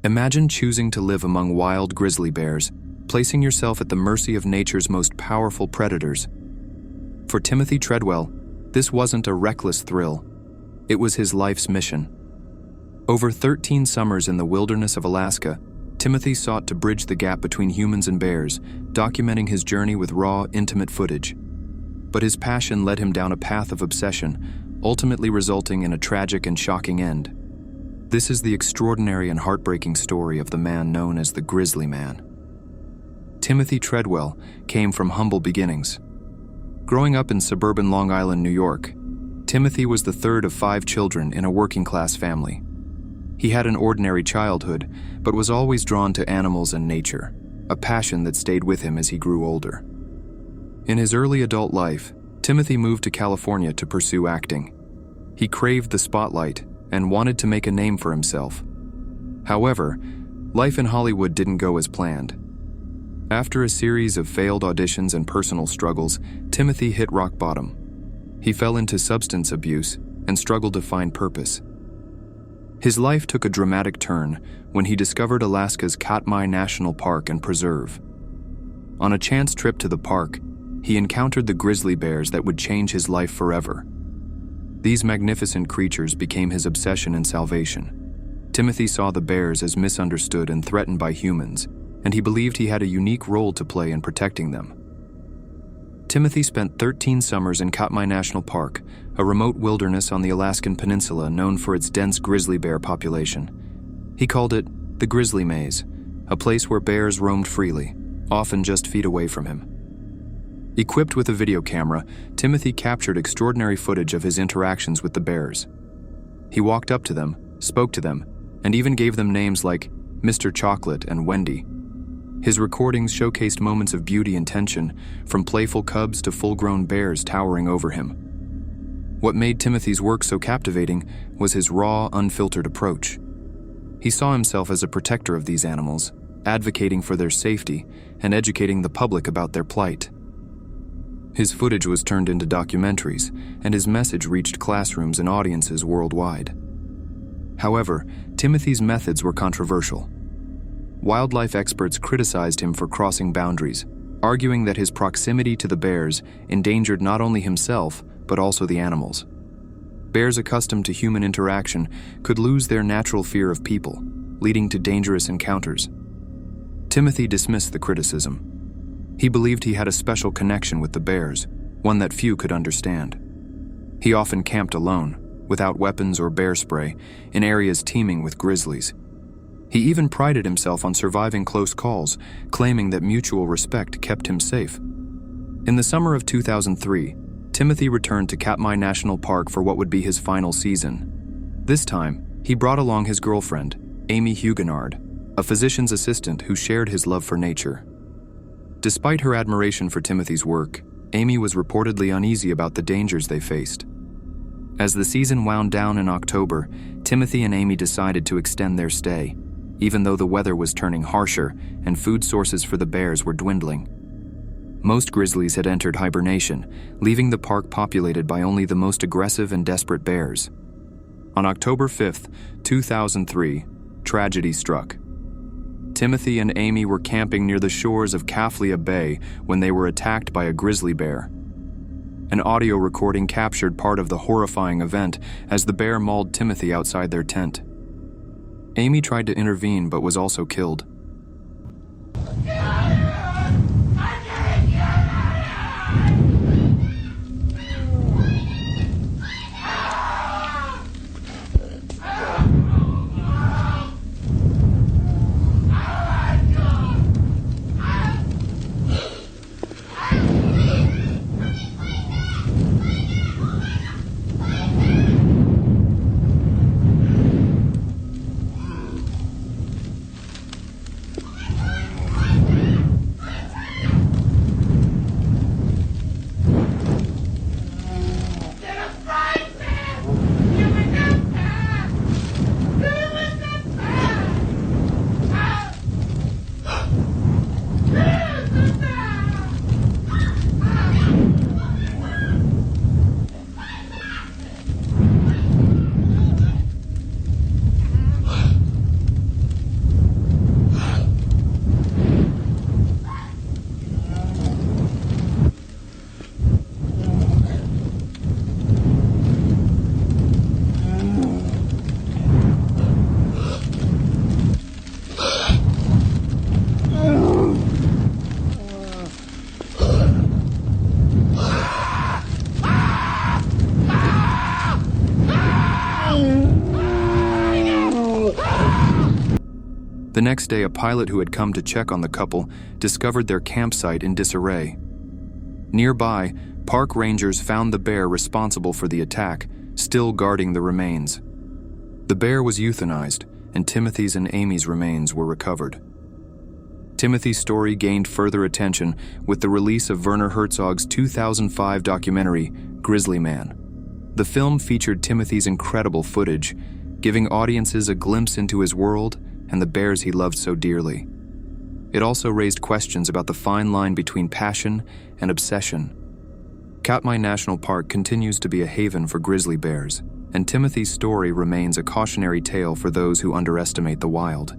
Imagine choosing to live among wild grizzly bears, placing yourself at the mercy of nature's most powerful predators. For Timothy Treadwell, this wasn't a reckless thrill. It was his life's mission. Over 13 summers in the wilderness of Alaska, Timothy sought to bridge the gap between humans and bears, documenting his journey with raw, intimate footage. But his passion led him down a path of obsession, ultimately resulting in a tragic and shocking end. This is the extraordinary and heartbreaking story of the man known as the Grizzly Man. Timothy Treadwell came from humble beginnings. Growing up in suburban Long Island, New York, Timothy was the third of 5 children in a working-class family. He had an ordinary childhood, but was always drawn to animals and nature, a passion that stayed with him as he grew older. In his early adult life, Timothy moved to California to pursue acting. He craved the spotlight and wanted to make a name for himself. However, life in Hollywood didn't go as planned. After a series of failed auditions and personal struggles, Timothy hit rock bottom. He fell into substance abuse and struggled to find purpose. His life took a dramatic turn when he discovered Alaska's Katmai National Park and Preserve. On a chance trip to the park, he encountered the grizzly bears that would change his life forever. These magnificent creatures became his obsession and salvation. Timothy saw the bears as misunderstood and threatened by humans, and he believed he had a unique role to play in protecting them. Timothy spent 13 summers in Katmai National Park, a remote wilderness on the Alaskan peninsula known for its dense grizzly bear population. He called it the Grizzly Maze, a place where bears roamed freely, often just feet away from him. Equipped with a video camera, Timothy captured extraordinary footage of his interactions with the bears. He walked up to them, spoke to them, and even gave them names like Mr. Chocolate and Wendy. His recordings showcased moments of beauty and tension, from playful cubs to full-grown bears towering over him. What made Timothy's work so captivating was his raw, unfiltered approach. He saw himself as a protector of these animals, advocating for their safety and educating the public about their plight. His footage was turned into documentaries, and his message reached classrooms and audiences worldwide. However, Timothy's methods were controversial. Wildlife experts criticized him for crossing boundaries, arguing that his proximity to the bears endangered not only himself, but also the animals. Bears accustomed to human interaction could lose their natural fear of people, leading to dangerous encounters. Timothy dismissed the criticism. He believed he had a special connection with the bears, one that few could understand. He often camped alone, without weapons or bear spray, in areas teeming with grizzlies. He even prided himself on surviving close calls, claiming that mutual respect kept him safe. In the summer of 2003, Timothy returned to Katmai National Park for what would be his final season. This time, he brought along his girlfriend, Amy Huguenard, a physician's assistant who shared his love for nature. Despite her admiration for Timothy's work, Amy was reportedly uneasy about the dangers they faced. As the season wound down in October, Timothy and Amy decided to extend their stay, even though the weather was turning harsher and food sources for the bears were dwindling. Most grizzlies had entered hibernation, leaving the park populated by only the most aggressive and desperate bears. On October 5, 2003, tragedy struck. Timothy and Amy were camping near the shores of Kaflia Bay when they were attacked by a grizzly bear. An audio recording captured part of the horrifying event as the bear mauled Timothy outside their tent. Amy tried to intervene but was also killed. The next day, a pilot who had come to check on the couple discovered their campsite in disarray. Nearby, park rangers found the bear responsible for the attack, still guarding the remains. The bear was euthanized, and Timothy's and Amy's remains were recovered. Timothy's story gained further attention with the release of Werner Herzog's 2005 documentary, Grizzly Man. The film featured Timothy's incredible footage, giving audiences a glimpse into his world and the bears he loved so dearly. It also raised questions about the fine line between passion and obsession. Katmai National Park continues to be a haven for grizzly bears, and Timothy's story remains a cautionary tale for those who underestimate the wild.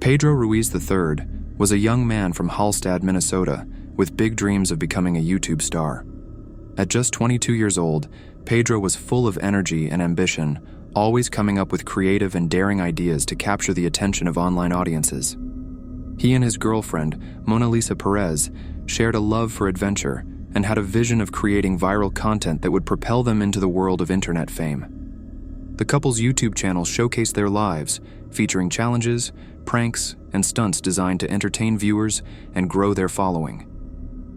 Pedro Ruiz III was a young man from Hallstatt, Minnesota, with big dreams of becoming a YouTube star. At just 22 years old, Pedro was full of energy and ambition, always coming up with creative and daring ideas to capture the attention of online audiences. He and his girlfriend, Mona Lisa Perez, shared a love for adventure and had a vision of creating viral content that would propel them into the world of internet fame. The couple's YouTube channel showcased their lives, featuring challenges, pranks, and stunts designed to entertain viewers and grow their following.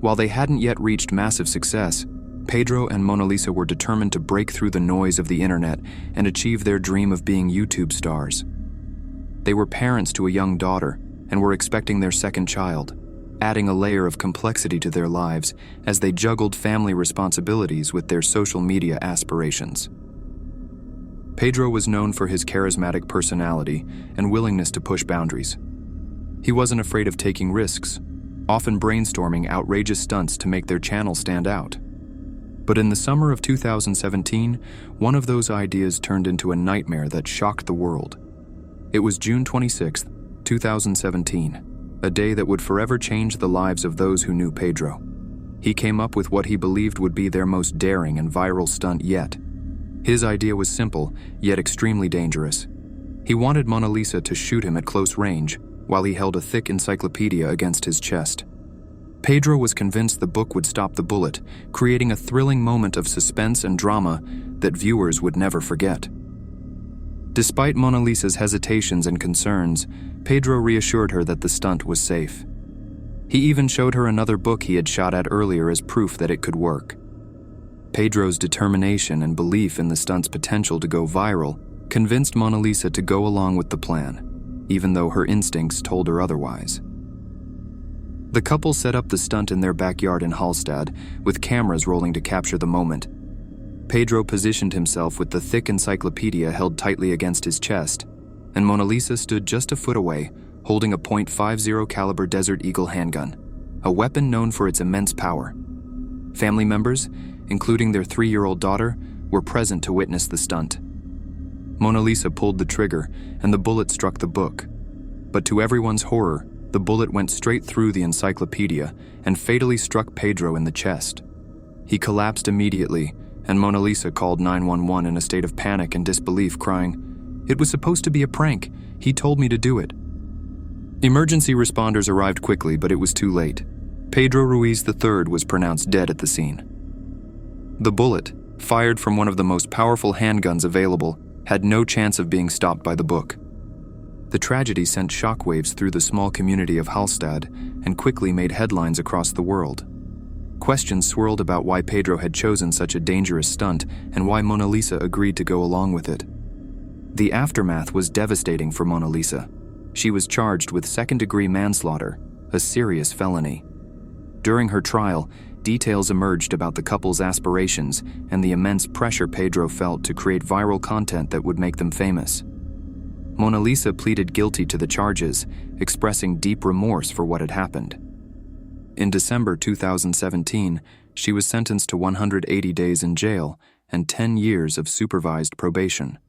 While they hadn't yet reached massive success, Pedro and Mona Lisa were determined to break through the noise of the internet and achieve their dream of being YouTube stars. They were parents to a young daughter and were expecting their second child, adding a layer of complexity to their lives as they juggled family responsibilities with their social media aspirations. Pedro was known for his charismatic personality and willingness to push boundaries. He wasn't afraid of taking risks, often brainstorming outrageous stunts to make their channel stand out. But in the summer of 2017, one of those ideas turned into a nightmare that shocked the world. It was June 26, 2017, a day that would forever change the lives of those who knew Pedro. He came up with what he believed would be their most daring and viral stunt yet. His idea was simple, yet extremely dangerous. He wanted Mona Lisa to shoot him at close range, while he held a thick encyclopedia against his chest. Pedro was convinced the book would stop the bullet, creating a thrilling moment of suspense and drama that viewers would never forget. Despite Mona Lisa's hesitations and concerns, Pedro reassured her that the stunt was safe. He even showed her another book he had shot at earlier as proof that it could work. Pedro's determination and belief in the stunt's potential to go viral convinced Mona Lisa to go along with the plan, even though her instincts told her otherwise. The couple set up the stunt in their backyard in Hallstatt, with cameras rolling to capture the moment. Pedro positioned himself with the thick encyclopedia held tightly against his chest, and Mona Lisa stood just a foot away, holding a .50 caliber Desert Eagle handgun, a weapon known for its immense power. Family members, including their 3-year-old daughter, were present to witness the stunt. Mona Lisa pulled the trigger, and the bullet struck the book. But to everyone's horror, the bullet went straight through the encyclopedia and fatally struck Pedro in the chest. He collapsed immediately, and Mona Lisa called 911 in a state of panic and disbelief, crying, "It was supposed to be a prank. He told me to do it." Emergency responders arrived quickly, but it was too late. Pedro Ruiz III was pronounced dead at the scene. The bullet, fired from one of the most powerful handguns available, had no chance of being stopped by the book. The tragedy sent shockwaves through the small community of Hallstatt and quickly made headlines across the world. Questions swirled about why Pedro had chosen such a dangerous stunt and why Mona Lisa agreed to go along with it. The aftermath was devastating for Mona Lisa. She was charged with second-degree manslaughter, a serious felony. During her trial, details emerged about the couple's aspirations and the immense pressure Pedro felt to create viral content that would make them famous. Mona Lisa pleaded guilty to the charges, expressing deep remorse for what had happened. In December 2017, she was sentenced to 180 days in jail and 10 years of supervised probation.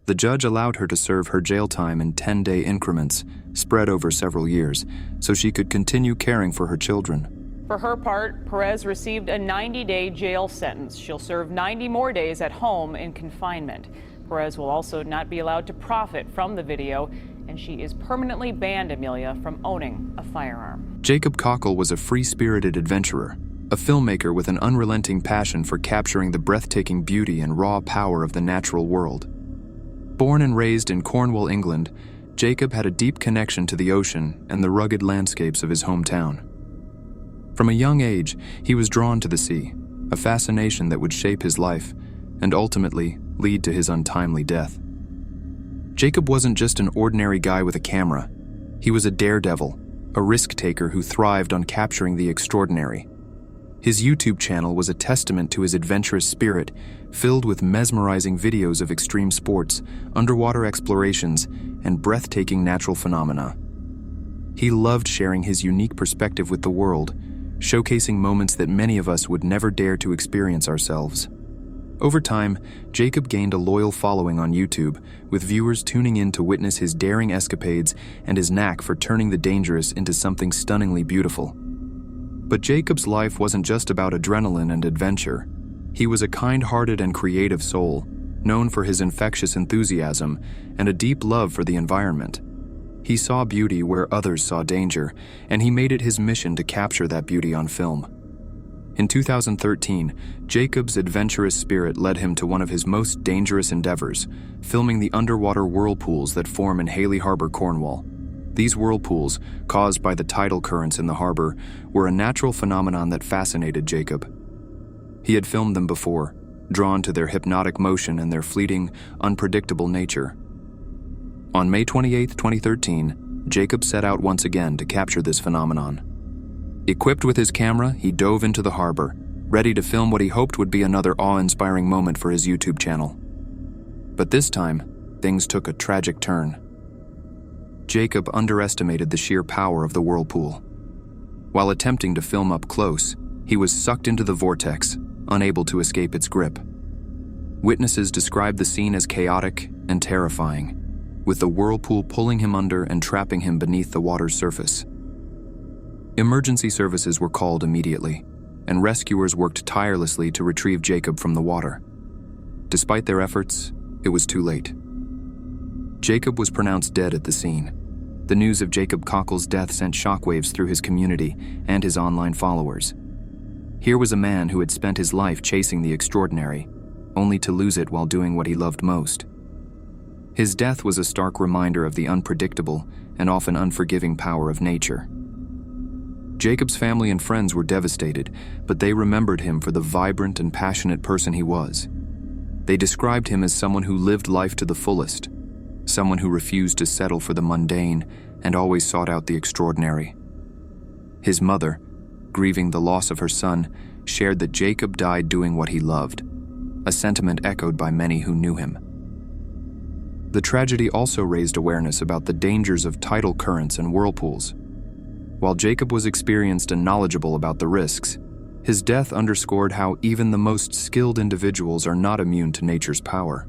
The judge allowed her to serve her jail time in 10-day increments, spread over several years, so she could continue caring for her children. For her part, Perez received a 90-day jail sentence. She'll serve 90 more days at home in confinement. Perez will also not be allowed to profit from the video, and she is permanently banned, Amelia, from owning a firearm. Jacob Cockle was a free-spirited adventurer, a filmmaker with an unrelenting passion for capturing the breathtaking beauty and raw power of the natural world. Born and raised in Cornwall, England, Jacob had a deep connection to the ocean and the rugged landscapes of his hometown. From a young age, he was drawn to the sea, a fascination that would shape his life and ultimately lead to his untimely death. Jacob wasn't just an ordinary guy with a camera. He was a daredevil, a risk-taker who thrived on capturing the extraordinary. His YouTube channel was a testament to his adventurous spirit, filled with mesmerizing videos of extreme sports, underwater explorations, and breathtaking natural phenomena. He loved sharing his unique perspective with the world, showcasing moments that many of us would never dare to experience ourselves. Over time, Jacob gained a loyal following on YouTube, with viewers tuning in to witness his daring escapades and his knack for turning the dangerous into something stunningly beautiful. But Jacob's life wasn't just about adrenaline and adventure. He was a kind-hearted and creative soul, known for his infectious enthusiasm and a deep love for the environment. He saw beauty where others saw danger, and he made it his mission to capture that beauty on film. In 2013, Jacob's adventurous spirit led him to one of his most dangerous endeavors, filming the underwater whirlpools that form in Haley Harbor, Cornwall. These whirlpools, caused by the tidal currents in the harbor, were a natural phenomenon that fascinated Jacob. He had filmed them before, drawn to their hypnotic motion and their fleeting, unpredictable nature. On May 28, 2013, Jacob set out once again to capture this phenomenon. Equipped with his camera, he dove into the harbor, ready to film what he hoped would be another awe-inspiring moment for his YouTube channel. But this time, things took a tragic turn. Jacob underestimated the sheer power of the whirlpool. While attempting to film up close, he was sucked into the vortex, unable to escape its grip. Witnesses described the scene as chaotic and terrifying, with the whirlpool pulling him under and trapping him beneath the water's surface. Emergency services were called immediately, and rescuers worked tirelessly to retrieve Jacob from the water. Despite their efforts, it was too late. Jacob was pronounced dead at the scene. The news of Jacob Cockle's death sent shockwaves through his community and his online followers. Here was a man who had spent his life chasing the extraordinary, only to lose it while doing what he loved most. His death was a stark reminder of the unpredictable and often unforgiving power of nature. Jacob's family and friends were devastated, but they remembered him for the vibrant and passionate person he was. They described him as someone who lived life to the fullest, someone who refused to settle for the mundane and always sought out the extraordinary. His mother, grieving the loss of her son, shared that Jacob died doing what he loved, a sentiment echoed by many who knew him. The tragedy also raised awareness about the dangers of tidal currents and whirlpools. While Jacob was experienced and knowledgeable about the risks, his death underscored how even the most skilled individuals are not immune to nature's power.